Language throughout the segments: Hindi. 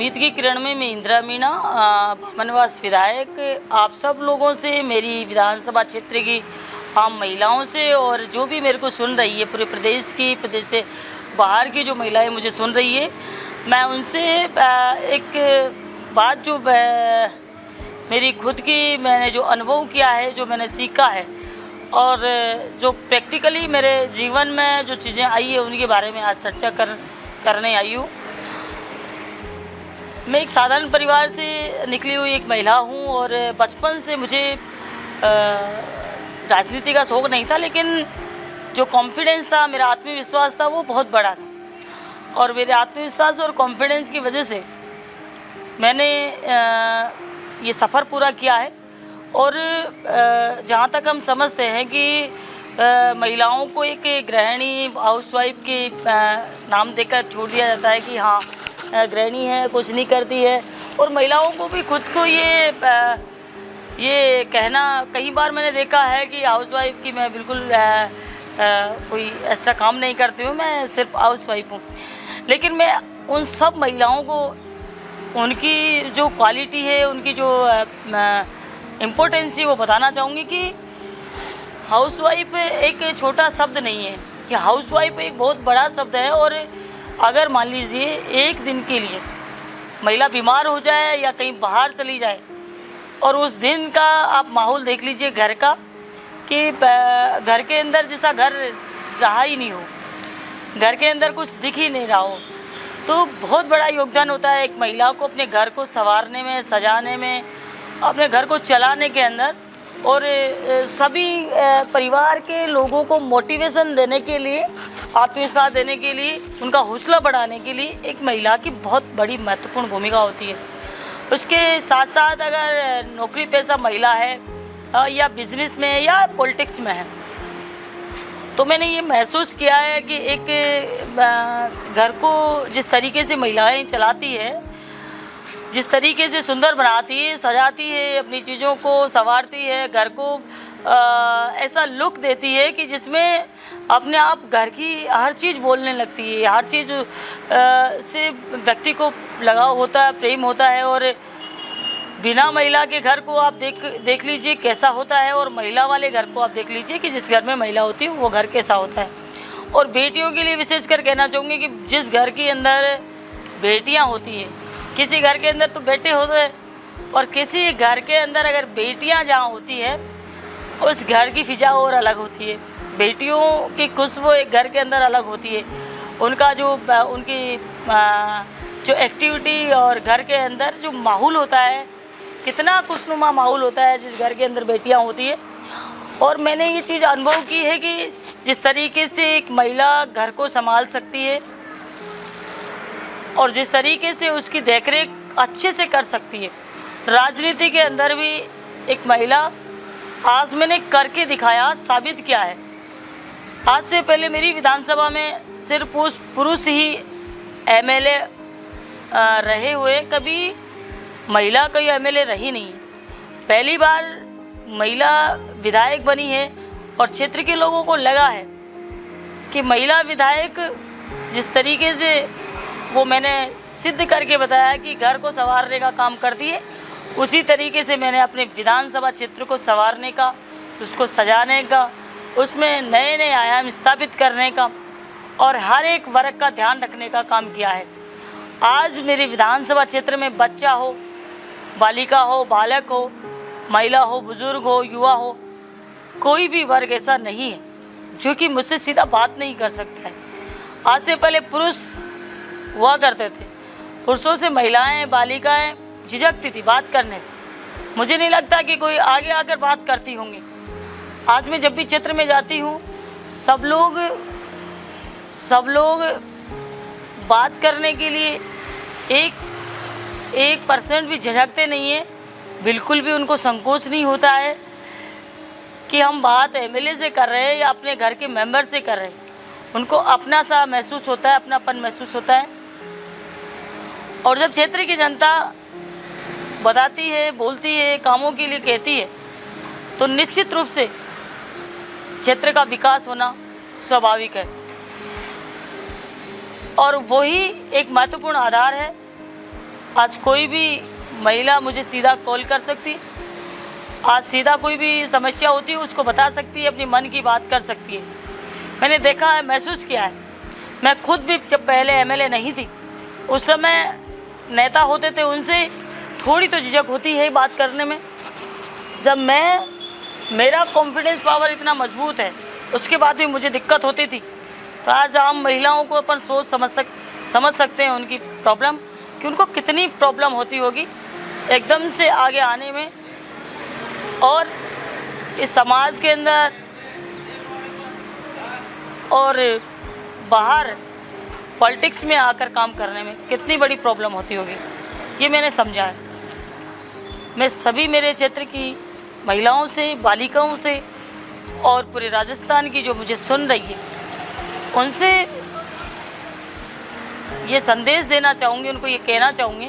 उम्मीद की किरण में मैं इंदिरा मीणा बामनवास विधायक आप सब लोगों से, मेरी विधानसभा क्षेत्र की आम महिलाओं से और जो भी मेरे को सुन रही है पूरे प्रदेश की, प्रदेश से बाहर की जो महिलाएं मुझे सुन रही है, मैं उनसे एक बात जो मेरी खुद की मैंने जो अनुभव किया है, जो मैंने सीखा है और जो प्रैक्टिकली मेरे जीवन में जो चीज़ें आई है उनके बारे में आज चर्चा करने आई हूँ। मैं एक साधारण परिवार से निकली हुई एक महिला हूँ और बचपन से मुझे राजनीति का शौक़ नहीं था, लेकिन जो कॉन्फिडेंस था, मेरा आत्मविश्वास था, वो बहुत बड़ा था। और मेरे आत्मविश्वास और कॉन्फिडेंस की वजह से मैंने ये सफ़र पूरा किया है। और जहाँ तक हम समझते हैं कि महिलाओं को एक गृहिणी, हाउसवाइफ के नाम देकर छोड़ दिया जाता है कि हाँ गृहिणी है, कुछ नहीं करती है। और महिलाओं को भी खुद को ये कहना, कई बार मैंने देखा है कि हाउसवाइफ की मैं बिल्कुल कोई एक्स्ट्रा काम नहीं करती हूँ, मैं सिर्फ हाउसवाइफ हूँ। लेकिन मैं उन सब महिलाओं को उनकी जो क्वालिटी है, उनकी जो इम्पोर्टेंस है वो बताना चाहूँगी कि हाउसवाइफ एक छोटा शब्द नहीं है, ये हाउसवाइफ एक बहुत बड़ा शब्द है। और अगर मान लीजिए एक दिन के लिए महिला बीमार हो जाए या कहीं बाहर चली जाए और उस दिन का आप माहौल देख लीजिए घर का, कि घर के अंदर जैसा घर रहा ही नहीं हो, घर के अंदर कुछ दिख ही नहीं रहा हो, तो बहुत बड़ा योगदान होता है एक महिला को अपने घर को संवारने में, सजाने में, अपने घर को चलाने के अंदर। और सभी परिवार के लोगों को मोटिवेशन देने के लिए, आत्मविश्वास देने के लिए, उनका हौसला बढ़ाने के लिए एक महिला की बहुत बड़ी महत्वपूर्ण भूमिका होती है। उसके साथ साथ अगर नौकरी पेशा महिला है या बिजनेस में या पॉलिटिक्स में है, तो मैंने ये महसूस किया है कि एक घर को जिस तरीके से महिलाएं चलाती है, जिस तरीके से सुंदर बनाती है, सजाती है, अपनी चीज़ों को संवारती है, घर को ऐसा लुक देती है कि जिसमें अपने आप घर की हर चीज़ बोलने लगती है, हर चीज़ से व्यक्ति को लगाव होता है, प्रेम होता है। और बिना महिला के घर को आप देख लीजिए कैसा होता है, और महिला वाले घर को आप देख लीजिए कि जिस घर में महिला होती है वो घर कैसा होता है। और बेटियों के लिए विशेषकर कहना चाहूँगी कि जिस घर के अंदर बेटियाँ होती हैं, किसी घर के अंदर तो बेटे होते हैं और किसी घर के अंदर अगर बेटियां जहाँ होती है, उस घर की फिजा और अलग होती है। बेटियों की खुशबू एक घर के अंदर अलग होती है, उनका जो उनकी जो एक्टिविटी और घर के अंदर जो माहौल होता है, कितना खुशनुमा माहौल होता है जिस घर के अंदर बेटियां होती है। और मैंने ये चीज़ अनुभव की है कि जिस तरीके से एक महिला घर को संभाल सकती है और जिस तरीके से उसकी देखरेख अच्छे से कर सकती है, राजनीति के अंदर भी एक महिला, आज मैंने करके दिखाया, साबित किया है। आज से पहले मेरी विधानसभा में सिर्फ पुरुष ही एमएलए रहे हुए, कभी महिला कोई एमएलए रही नहीं। पहली बार महिला विधायक बनी है और क्षेत्र के लोगों को लगा है कि महिला विधायक जिस तरीके से वो मैंने सिद्ध करके बताया कि घर को संवारने का काम करती है, उसी तरीके से मैंने अपने विधानसभा क्षेत्र को संवारने का, उसको सजाने का, उसमें नए नए आयाम स्थापित करने का और हर एक वर्ग का ध्यान रखने का काम किया है। आज मेरे विधानसभा क्षेत्र में बच्चा हो, बालिका हो, बालक हो, महिला हो, बुजुर्ग हो, युवा हो, कोई भी वर्ग ऐसा नहीं है जो कि मुझसे सीधा बात नहीं कर सकता है। आज से पहले पुरुष हुआ करते थे, पुरुषों से महिलाएं, बालिकाएं झिझकती थी बात करने से। मुझे नहीं लगता कि कोई आगे आकर बात करती होंगी। आज मैं जब भी क्षेत्र में जाती हूँ, सब लोग बात करने के लिए 1% भी झिझकते नहीं है, बिल्कुल भी उनको संकोच नहीं होता है कि हम बात एमएलए से कर रहे हैं या अपने घर के मेंबर से कर रहे हैं। उनको अपना सा महसूस होता है, अपनापन महसूस होता है। और जब क्षेत्र की जनता बताती है, बोलती है, कामों के लिए कहती है, तो निश्चित रूप से क्षेत्र का विकास होना स्वाभाविक है। और वही एक महत्वपूर्ण आधार है आज कोई भी महिला मुझे सीधा कॉल कर सकती, आज सीधा कोई भी समस्या होती है उसको बता सकती है, अपनी मन की बात कर सकती है। मैंने देखा है, महसूस किया है। मैं खुद भी जब पहले एमएलए नहीं थी, उस समय नेता होते थे, उनसे थोड़ी तो झिझक होती है बात करने में। जब मेरा कॉन्फिडेंस पावर इतना मजबूत है, उसके बाद भी मुझे दिक्कत होती थी। तो आज आम महिलाओं को अपन सोच समझ सकते हैं उनकी प्रॉब्लम, कि उनको कितनी प्रॉब्लम होती होगी एकदम से आगे आने में और इस समाज के अंदर और बाहर पॉलिटिक्स में आकर काम करने में कितनी बड़ी प्रॉब्लम होती होगी, ये मैंने समझा है। मैं सभी मेरे क्षेत्र की महिलाओं से, बालिकाओं से और पूरे राजस्थान की जो मुझे सुन रही है, उनसे ये संदेश देना चाहूँगी, उनको ये कहना चाहूँगी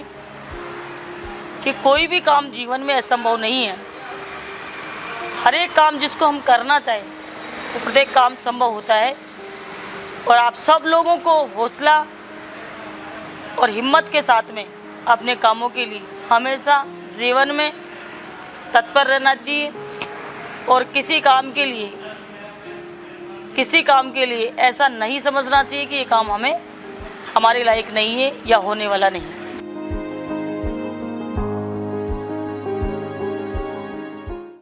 कि कोई भी काम जीवन में असंभव नहीं है। हर एक काम जिसको हम करना चाहें वो प्रत्येक काम संभव होता है। और आप सब लोगों को हौसला और हिम्मत के साथ में अपने कामों के लिए हमेशा जीवन में तत्पर रहना चाहिए। और किसी काम के लिए ऐसा नहीं समझना चाहिए कि ये काम हमारे लायक नहीं है या होने वाला नहीं।